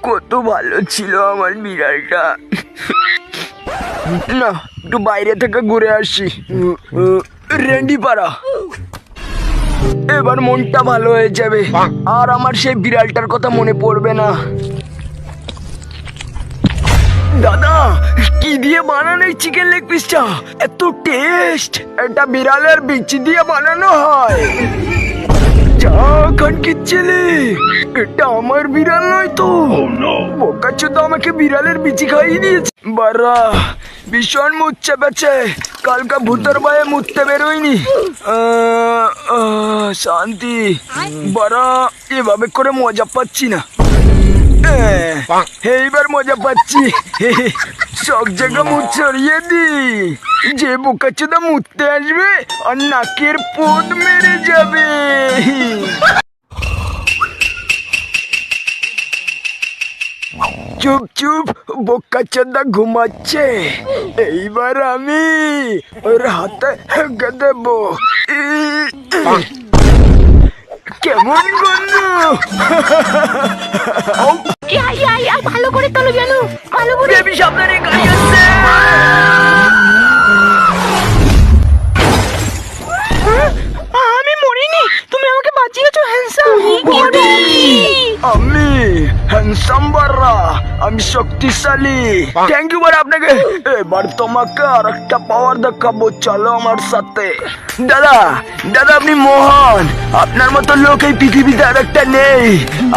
কত ভালো ছিল আমার বিড়ালটা। না, একটু বাইরে থেকে ঘুরে আসি। রেন্ডি পাড়া, এবার মনটা ভালো হয়ে যাবে আর আমার সেই বিড়ালটার কথা মনে পড়বে না। দাদা, কি দিয়ে বানানো এই চিকেন লেগ পিসটা? এত টেস্ট! এটা বিড়ালের বিচি দিয়ে বানানো হয়। যা খানকির ছেলে, এটা আমার বিড়াল নয় তো। বোকাচোদা আমাকে বিড়ালের বিচি খাইয়ে দিয়েছে। বারা ভীষণ মুখ চেপেছে, কালকা ভূতের ভয়ে মুততে বেরোয়নি। শান্তি। বারা এভাবে করে মজা পাচ্ছি না। এইবার মজা পাচ্ছি। সব জায়গা মুখ ছড়িয়ে দি, যে বোকাচোদা মুততে আসবে আর নাকের পোদ মেরে যাবে। চুপ চুপ, বোকাচোদা ঘুমাচ্ছে। এইবার আমি ওর হাতে হেগে দেব। কেমন গন্ধ! ভালো করে তোলো জানো, ভালো করে। বেবি সামনে গাড়ি আসছে। আমি মরিনি, তুমি আমাকে বাঁচিয়েছো হ্যান্ডসাম। আমি হ্যান্ডসাম বাররা, আমি শক্তিশালী। থ্যাংক ইউ বারা আপনাকে। এবার তোমাকে আর একটা পাওয়ার দেখাবো, চলো আমার সাথে। দাদা দাদা, আপনি মহান। আপনার মতো লোক এই পৃথিবীতে আর একটা নেই।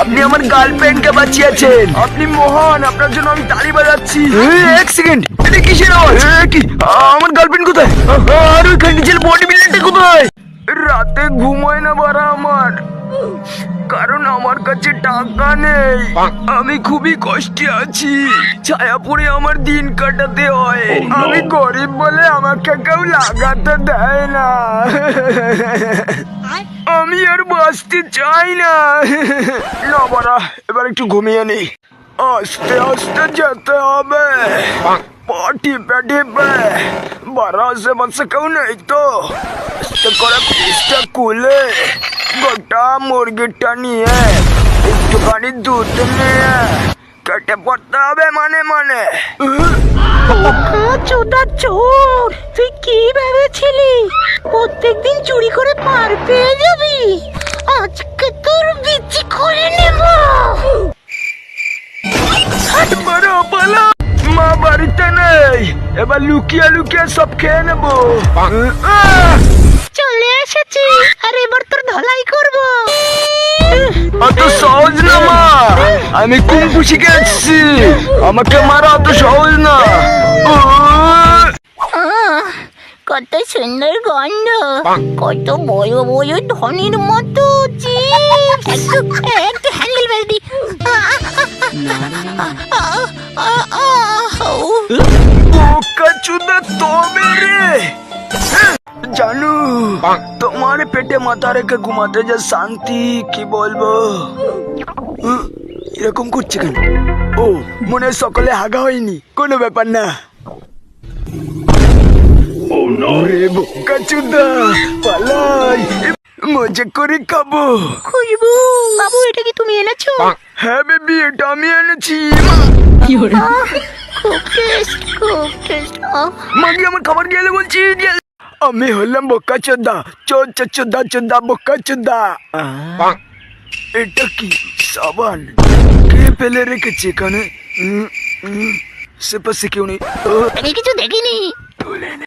আপনি আমার গার্লফ্রেন্ডকে বাঁচিয়েছেন। আপনি মহান, আপনার জন্য আমি তালি বাজাচ্ছি। এক সেকেন্ড, এটা কিসের আওয়াজ? কি আমার গার্লফ্রেন্ড কোথায়? আর ওই খান্ডিজের বডি বিল্ডারটা কোথায়? রাতে ঘুমায় না বারা আমার, কারণ আমার কাছে টাকা নেই। আমি খুবই কষ্টে আছি, ছায়া পড়ে আমার দিন কাটাতে হয়। আমি গরিব বলে আমাকে কেউ লাগাতে দেয় না। আমি আর বাঁচতে চাই না। না বাড়া, এবার একটু ঘুমিয়ে নেই। আস্তে আস্তে যেতে হবে, পা টিপে টিপে। বাড়া আশেপাশে কেউ নেই তো? আস্তে করে পিসটা খুলে গোটা মুরগিটা নিয়ে একটুখানি দুধ নিয়ে কেটে পড়তে হবে মানে মানে। চোদা চোর, তুই কি ভেবেছিলি প্রত্যেকদিন চুরি করে পার পেয়ে যাবি? আজকে তোর বিচি খুলে নেব। বাড়া পালা, মা বাড়িতে নেই। এবার লুকিয়ে লুকিয়ে সব খেয়ে নেবো। চলে এসেছি, আর এবার তোর ধলাই করব। অত সহজ না মা, আমি কুম্ফু শিখে এসেছি। আমাকে মারা অত সহজ না। কত সুন্দর গন্ধ, কত বড় বড় ধনির মতো চিপস। একটু হ্যান্ডেল বেল দি। বোকাচোদা তবে রে। জানু, তোমার পেটে মাথা রেখে ঘুমাতে যা শান্তি, কি বলবো। এরকম করছে কেন? ও মনে হয় সকালে হাগা হয়নি, কোনো ব্যাপার না। ওরে বোকাচোদা, পালাই, মজা করে খাবো। খুশবু বাবু, এটা কি তুমি এনেছো? হ্যাঁ বেবি, এটা আমি এনেছি। খুব টেস্ট, খুব টেস্ট। মাগি আমার খাবার গেলে বলছি। আমি হলাম বোকাচোদা, চোদা চোদা বোকাচোদা। এটা কি সাবান? কে ফেলে রেখেছে এখানে? সে পাশে কেউ নেই। আমি কিছু দেখিনি।